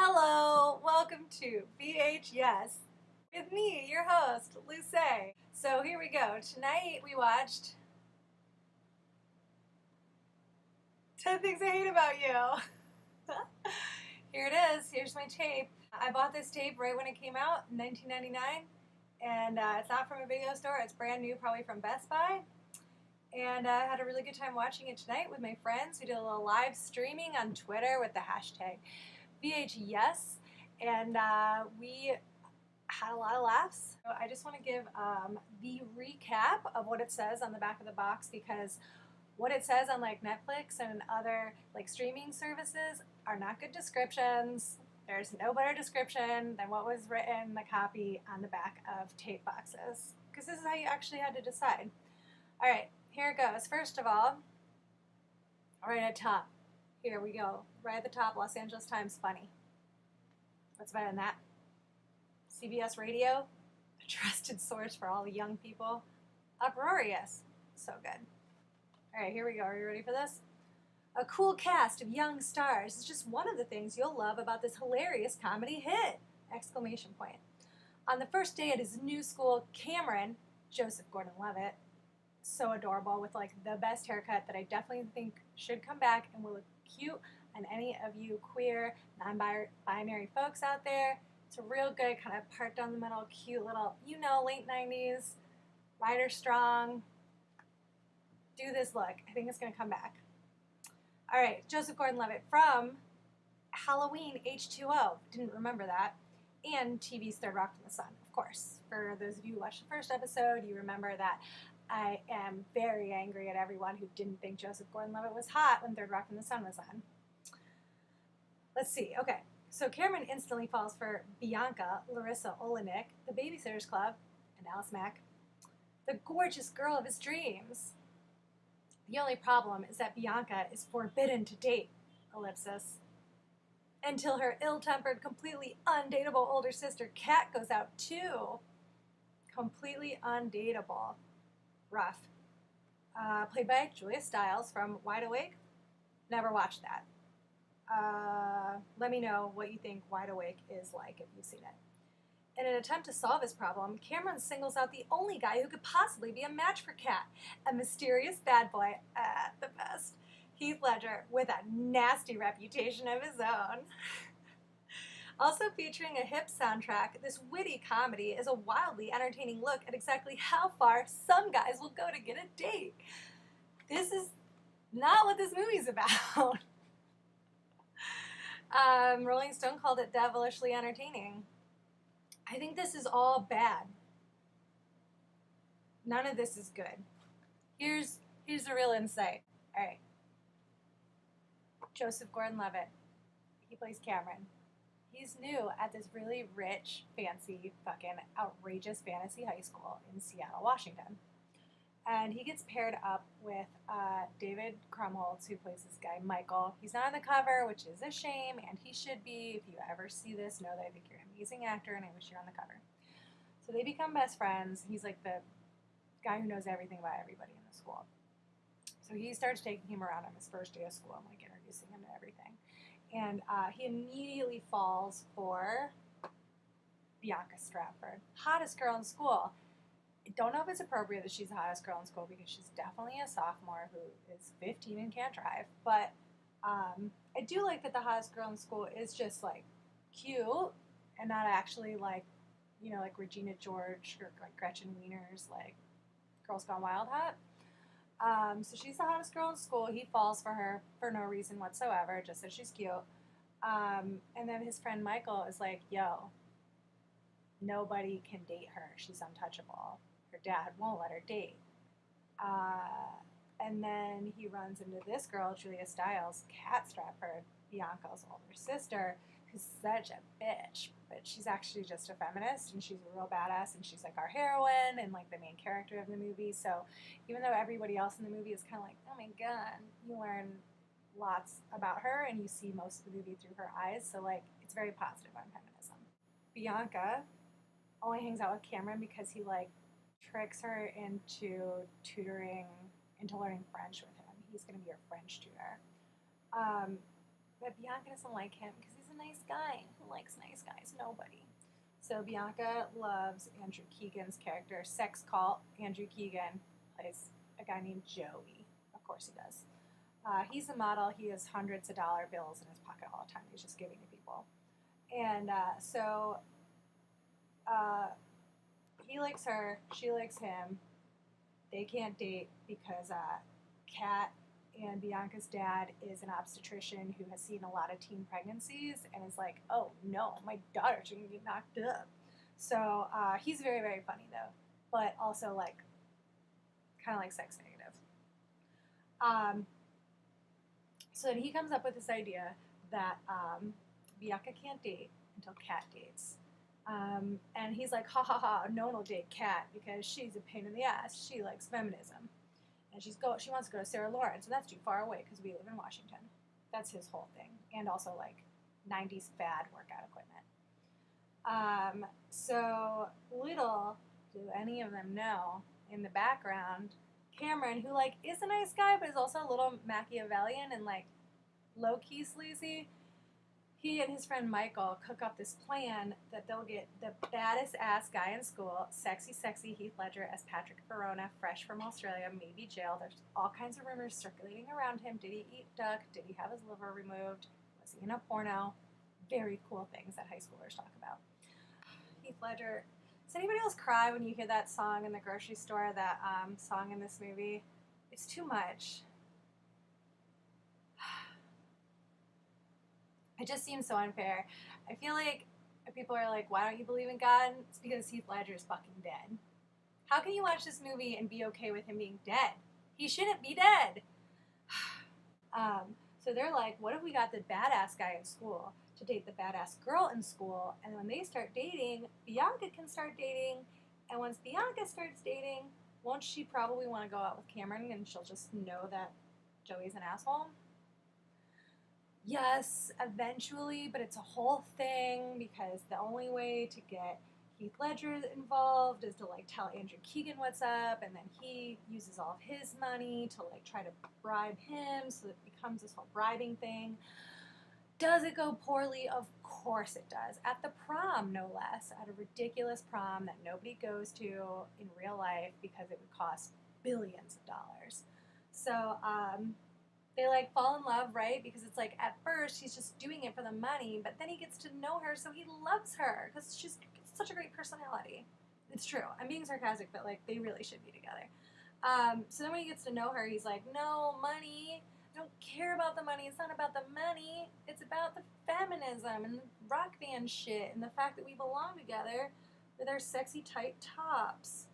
Hello, welcome to VHS with me, your host, Luce. So here we go. Tonight we watched 10 Things I Hate About You. Here it is. Here's my tape. I bought this tape right when it came out in 1999, and it's not from a video store. It's brand new, probably from Best Buy. And I had a really good time watching it tonight with my friends. We did a little live streaming on Twitter with the hashtag VHYes, and we had a lot of laughs. So I just want to give the recap of what it says on the back of the box, because what it says on like Netflix and other like streaming services are not good descriptions. There's no better description than what was written in the copy on the back of tape boxes, because this is how you actually had to decide. All right, here it goes. First of all, right at top, here we go. Right at the top, Los Angeles Times funny. What's better than that? CBS Radio, a trusted source for all the young people. Uproarious. So good. All right, here we go. Are you ready for this? A cool cast of young stars is just one of the things you'll love about this hilarious comedy hit! Exclamation point. On the first day at his new school, Cameron, Joseph Gordon-Levitt, so adorable with like the best haircut that I definitely think should come back and will look cute on any of you queer, non-binary folks out there. It's a real good kind of part down the middle, cute little, late 90s, lighter strong. Do this look. I think it's going to come back. All right, Joseph Gordon-Levitt from Halloween H2O. Didn't remember that. And TV's Third Rock from the Sun, of course. For those of you who watched the first episode, you remember that I am very angry at everyone who didn't think Joseph Gordon-Levitt was hot when Third Rock from the Sun was on. Let's see. Okay. So Cameron instantly falls for Bianca Larissa Olenek, the Babysitters Club, and Alice Mack, the gorgeous girl of his dreams. The only problem is that Bianca is forbidden to date, ellipsis, until her ill-tempered, completely undateable older sister Kat goes out too. Completely undateable. Rough. Played by Julia Stiles from Wide Awake. Never watched that. Let me know what you think Wide Awake is like if you've seen it. In an attempt to solve his problem, Cameron singles out the only guy who could possibly be a match for Kat, a mysterious bad boy at the best, Heath Ledger, with a nasty reputation of his own. Also featuring a hip soundtrack, this witty comedy is a wildly entertaining look at exactly how far some guys will go to get a date. This is not what this movie's about. Rolling Stone called it devilishly entertaining. I think this is all bad. None of this is good. Here's the real insight. All right. Joseph Gordon-Levitt. He plays Cameron. He's new at this really rich, fancy, fucking outrageous fantasy high school in Seattle, Washington. And he gets paired up with David Krumholtz, who plays this guy, Michael. He's not on the cover, which is a shame, and he should be. If you ever see this, know that I think you're an amazing actor, and I wish you were on the cover. So they become best friends. He's like the guy who knows everything about everybody in the school. So he starts taking him around on his first day of school and like introducing him to everything. And he immediately falls for Bianca Stratford, hottest girl in school. I don't know if it's appropriate that she's the hottest girl in school, because she's definitely a sophomore who is 15 and can't drive. But I do like that the hottest girl in school is just like cute and not actually like, like Regina George or like Gretchen Wiener's like Girls Gone Wild hot. So she's the hottest girl in school. He falls for her for no reason whatsoever, just that she's cute. And then his friend Michael is like, yo, nobody can date her. She's untouchable. Her dad won't let her date. And then he runs into this girl, Julia Stiles, Kat Stratford, Bianca's older sister, who's such a bitch. But she's actually just a feminist, and she's a real badass, and she's like our heroine and like the main character of the movie. So even though everybody else in the movie is kind of like, oh my god, you learn lots about her, and you see most of the movie through her eyes. So like, it's very positive on feminism. Bianca only hangs out with Cameron because he like tricks her into learning French with him. He's going to be her French tutor. But Bianca doesn't like him because he's a nice guy. Who likes nice guys? Nobody. So Bianca loves Andrew Keegan's character, sex cult. Andrew Keegan plays a guy named Joey. Of course he does. He's a model. He has hundreds of dollar bills in his pocket all the time. He's just giving to people. And he likes her. She likes him. They can't date because Kat and Bianca's dad is an obstetrician who has seen a lot of teen pregnancies and is like, oh no, my daughter's gonna get knocked up. So he's very, very funny though, but also like kind of like sex negative. So then he comes up with this idea that Bianca can't date until Kat dates. And he's like, ha ha ha, no one will date Kat because she's a pain in the ass. She likes feminism. And she wants to go to Sarah Lawrence, and that's too far away because we live in Washington. That's his whole thing. And also like 90s fad workout equipment. So little do any of them know, in the background, Cameron, who like is a nice guy but is also a little Machiavellian and like low-key sleazy, he and his friend Michael cook up this plan that they'll get the baddest ass guy in school, sexy Heath Ledger as Patrick Verona, fresh from Australia, maybe jail. There's all kinds of rumors circulating around him. Did he eat duck? Did he have his liver removed? Was he in a porno? Very cool things that high schoolers talk about. Heath Ledger. Does anybody else cry when you hear that song in the grocery store, that song in this movie? It's too much. It just seems so unfair. I feel like people are like, why don't you believe in God? It's because Heath Ledger is fucking dead. How can you watch this movie and be okay with him being dead? He shouldn't be dead. So they're like, what if we got the badass guy in school to date the badass girl in school, and when they start dating, Bianca can start dating, and once Bianca starts dating, won't she probably want to go out with Cameron and she'll just know that Joey's an asshole? Yes, eventually, but it's a whole thing because the only way to get Heath Ledger involved is to like tell Andrew Keegan what's up, and then he uses all of his money to like try to bribe him, so it becomes this whole bribing thing. Does it go poorly? Of course it does. At the prom, no less. At a ridiculous prom that nobody goes to in real life because it would cost billions of dollars. So, they like fall in love, right? Because it's like at first he's just doing it for the money, but then he gets to know her, so he loves her because she's such a great personality. It's true. I'm being sarcastic, but like they really should be together. So then when he gets to know her, he's like, no, money. I don't care about the money. It's not about the money. It's about the feminism and the rock band shit and the fact that we belong together with our sexy tight tops.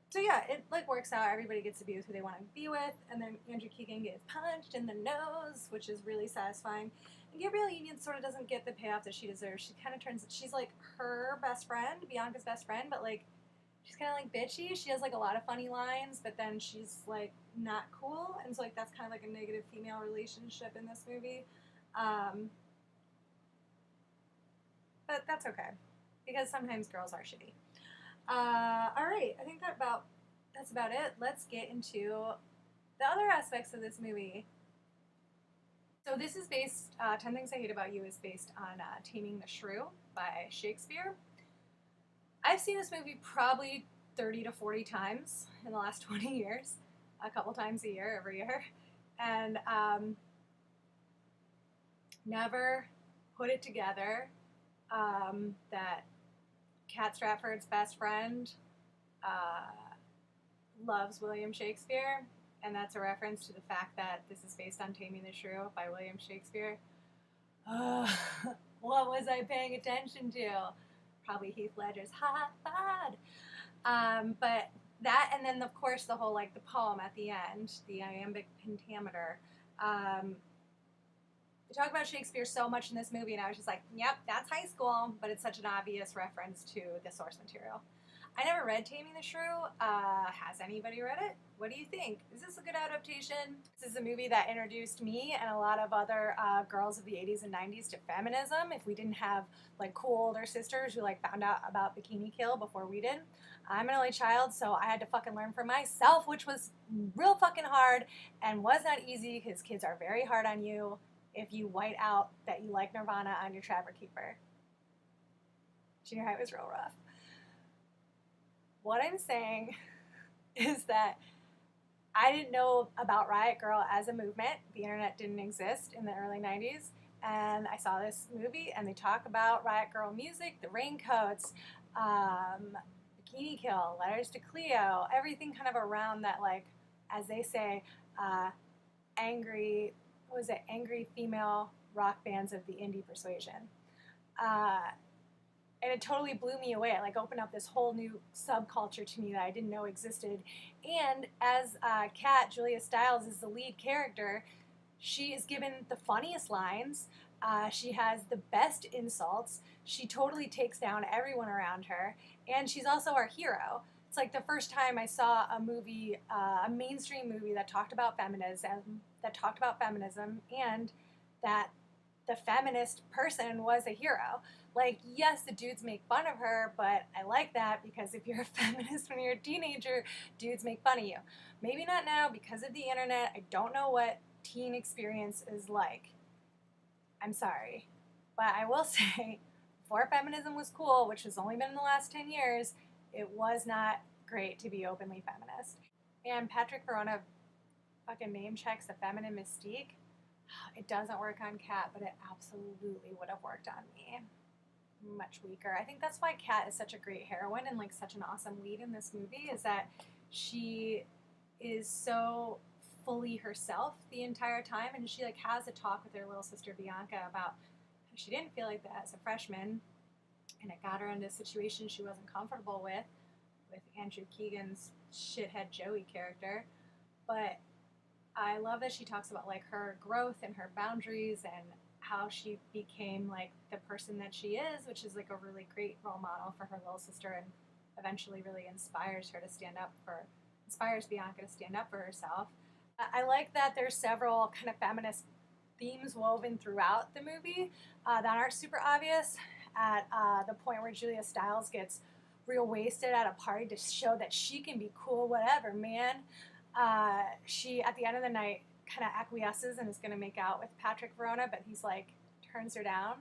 So yeah, it like works out. Everybody gets to be with who they want to be with, and then Andrew Keegan gets punched in the nose, which is really satisfying. And Gabrielle Union sort of doesn't get the payoff that she deserves. She kind of she's like her best friend, Bianca's best friend, but like she's kind of like bitchy. She has like a lot of funny lines, but then she's like not cool, and so like that's kind of like a negative female relationship in this movie. But that's okay because sometimes girls are shitty. All right, I think that's about it. Let's get into the other aspects of this movie. So this is based, 10 Things I Hate About You is based on Taming the Shrew by Shakespeare. I've seen this movie probably 30 to 40 times in the last 20 years, a couple times a year, every year, and never put it together that Kat Stratford's best friend loves William Shakespeare, and that's a reference to the fact that this is based on Taming the Shrew by William Shakespeare. What was I paying attention to? Probably Heath Ledger's Hot Bod. But that, and then of course the whole like the poem at the end, the iambic pentameter. We talk about Shakespeare so much in this movie, and I was just like, yep, that's high school, but it's such an obvious reference to the source material. I never read Taming the Shrew. Has anybody read it? What do you think? Is this a good adaptation? This is a movie that introduced me and a lot of other girls of the 80s and 90s to feminism. If we didn't have like cool older sisters who like found out about Bikini Kill before we did. I'm an only child, so I had to fucking learn for myself, which was real fucking hard and was not easy because kids are very hard on you if you white out that you like Nirvana on your Trapper Keeper. Junior high was real rough. What I'm saying is that I didn't know about Riot Grrrl as a movement. The internet didn't exist in the early 90s. And I saw this movie and they talk about Riot Grrrl music, the Raincoats, Bikini Kill, Letters to Cleo, everything kind of around that, like, as they say, angry female rock bands of the indie persuasion. And it totally blew me away. It like opened up this whole new subculture to me that I didn't know existed. And as Kat, Julia Stiles, is the lead character, she is given the funniest lines. She has the best insults. She totally takes down everyone around her. And she's also our hero. It's like the first time I saw a movie, a mainstream movie that talked about feminism, and that the feminist person was a hero. Like, yes, the dudes make fun of her, but I like that because if you're a feminist when you're a teenager, dudes make fun of you. Maybe not now because of the internet. I don't know what teen experience is like. I'm sorry. But I will say, before feminism was cool, which has only been in the last 10 years, it was not great to be openly feminist. And Patrick Verona fucking name checks the feminine mystique. It doesn't work on Kat, but it absolutely would have worked on me. Much weaker. I think that's why Kat is such a great heroine and like such an awesome lead in this movie, is that she is so fully herself the entire time, and she like has a talk with her little sister Bianca about how she didn't feel like that as a freshman, and it got her into a situation she wasn't comfortable with Andrew Keegan's shithead Joey character. But I love that she talks about like her growth and her boundaries and how she became like the person that she is, which is like a really great role model for her little sister, and eventually really inspires Bianca to stand up for herself. I like that there's several kind of feminist themes woven throughout the movie that aren't super obvious. At the point where Julia Stiles gets real wasted at a party to show that she can be cool, whatever, man. She, at the end of the night, kind of acquiesces and is going to make out with Patrick Verona, but he's like, turns her down,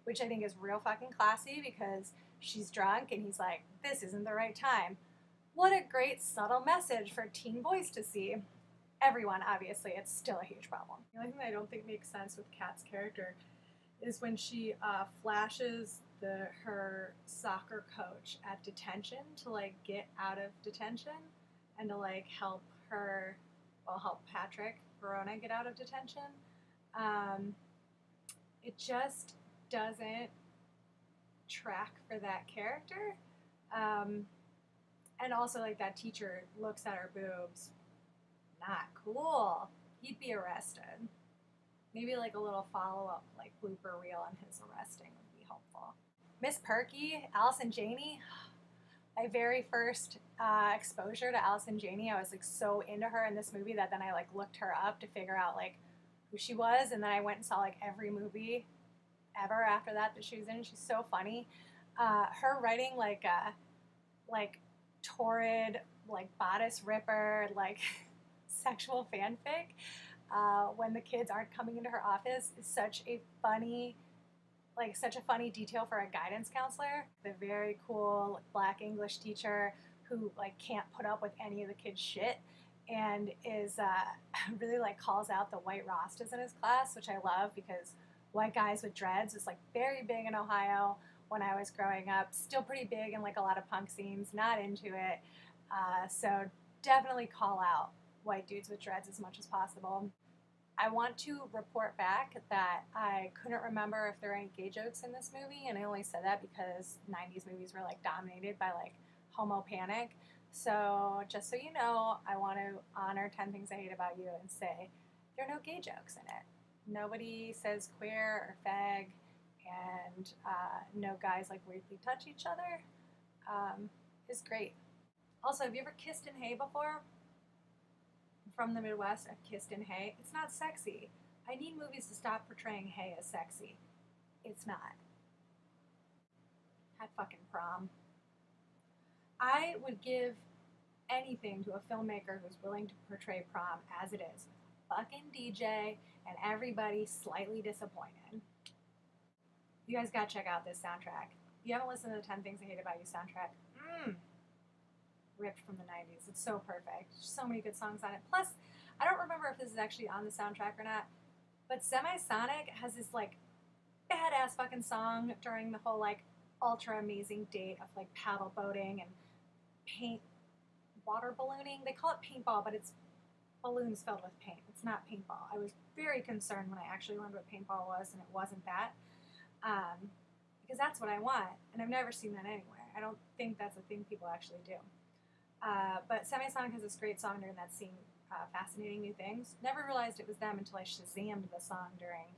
which I think is real fucking classy because she's drunk and he's like, this isn't the right time. What a great subtle message for teen boys to see. Everyone, obviously, it's still a huge problem. The only thing that I don't think makes sense with Kat's character is when she flashes her soccer coach at detention to like get out of detention and to like help Patrick Verona get out of detention. It just doesn't track for that character. And also, like, that teacher looks at her boobs. Not cool. He'd be arrested. Maybe, like, a little follow-up, like, blooper reel on his arresting would be helpful. Miss Perky, Allison Janney. My very first exposure to Allison Janney, I was, like, so into her in this movie that then I, like, looked her up to figure out, like, who she was. And then I went and saw, like, every movie ever after that she was in. She's so funny. Her writing, like torrid, like bodice ripper, like sexual fanfic when the kids aren't coming into her office is such a funny detail for a guidance counselor. The very cool Black English teacher who like can't put up with any of the kids' shit and is really like calls out the white Rastas in his class, which I love because white guys with dreads is like very big in Ohio when I was growing up. Still pretty big in like a lot of punk scenes, not into it. So definitely call out white dudes with dreads as much as possible. I want to report back that I couldn't remember if there were any gay jokes in this movie, and I only said that because 90s movies were like dominated by like homo panic. So just so you know, I want to honor 10 Things I Hate About You and say there are no gay jokes in it. Nobody says queer or fag, and no guys like weirdly touch each other. is great. Also, have you ever kissed in hay before? I'm from the Midwest, I've kissed in hay. It's not sexy. I need movies to stop portraying hay as sexy. It's not. At fucking Prom. I would give anything to a filmmaker who's willing to portray prom as it is. Fucking DJ and everybody slightly disappointed. You guys gotta check out this soundtrack. If you haven't listened to the 10 Things I Hate About You soundtrack, ripped from the 90s. It's so perfect. There's so many good songs on it. Plus, I don't remember if this is actually on the soundtrack or not, but Semisonic has this like badass fucking song during the whole like ultra amazing date of like paddle boating and water ballooning. They call it paintball, but it's balloons filled with paint. It's not paintball. I was very concerned when I actually learned what paintball was, and it wasn't that. Because that's what I want, and I've never seen that anywhere. I don't think that's a thing people actually do. But Semisonic has this great song during that scene, Fascinating New Things. Never realized it was them until I Shazammed the song during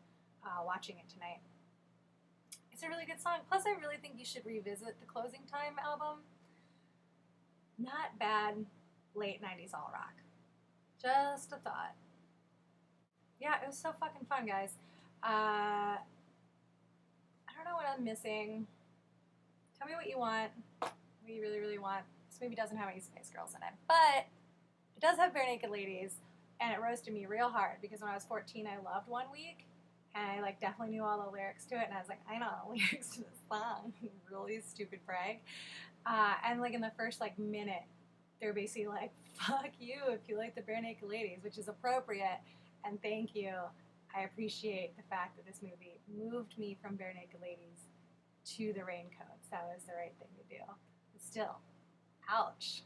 watching it tonight. It's a really good song. Plus, I really think you should revisit the Closing Time album. Not bad late 90s all rock. Just a thought. Yeah, it was so fucking fun, guys. I don't know what I'm missing. Tell me what you want. What you really, really want. This movie doesn't have any Spice Girls in it, but it does have Bare Naked Ladies, and it roasted me real hard because when I was 14, I loved One Week, and I like definitely knew all the lyrics to it, and I was like, I know the lyrics to this song. Really stupid brag. And like in the first like minute, they're basically like, fuck you if you like the Bare Naked Ladies, which is appropriate, and thank you. I appreciate the fact that this movie moved me from Bare Naked Ladies to the Raincoats. That was the right thing to do. But still, ouch.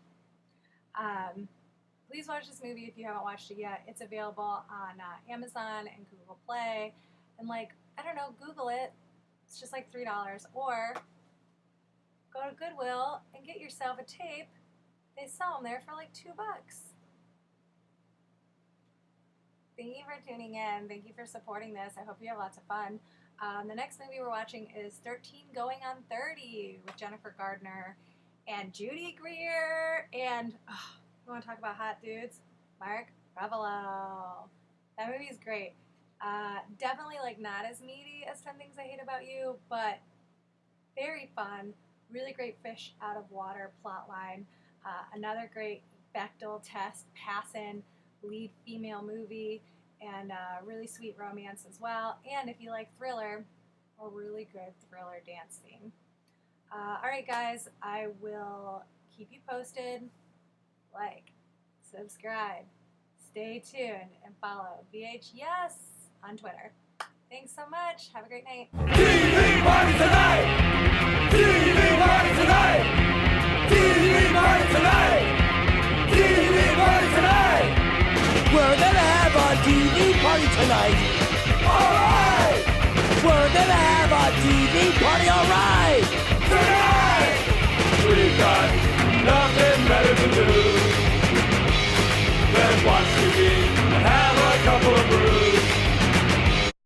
Please watch this movie if you haven't watched it yet. It's available on Amazon and Google Play. And like, I don't know, Google it. It's just like $3. Or go to Goodwill and get yourself a tape. They sell them there for like $2. Thank you for tuning in. Thank you for supporting this. I hope you have lots of fun. The next movie we're watching is 13 Going on 30 with Jennifer Gardner and Judy Greer. And you want to talk about hot dudes? Mark Ruffalo. That movie is great. Definitely like not as meaty as 10 Things I Hate About You, but very fun. Really great fish out of water plotline. Another great Bechdel test passing lead female movie, and really sweet romance as well. And if you like thriller, a really good thriller dance scene. Alright guys, I will keep you posted. Like, subscribe, stay tuned, and follow VHYes on Twitter. Thanks so much. Have a great night. TV party tonight! TV party tonight! TV party tonight! TV party tonight! We're gonna have a TV party tonight! Alright! We're gonna have a TV party, alright!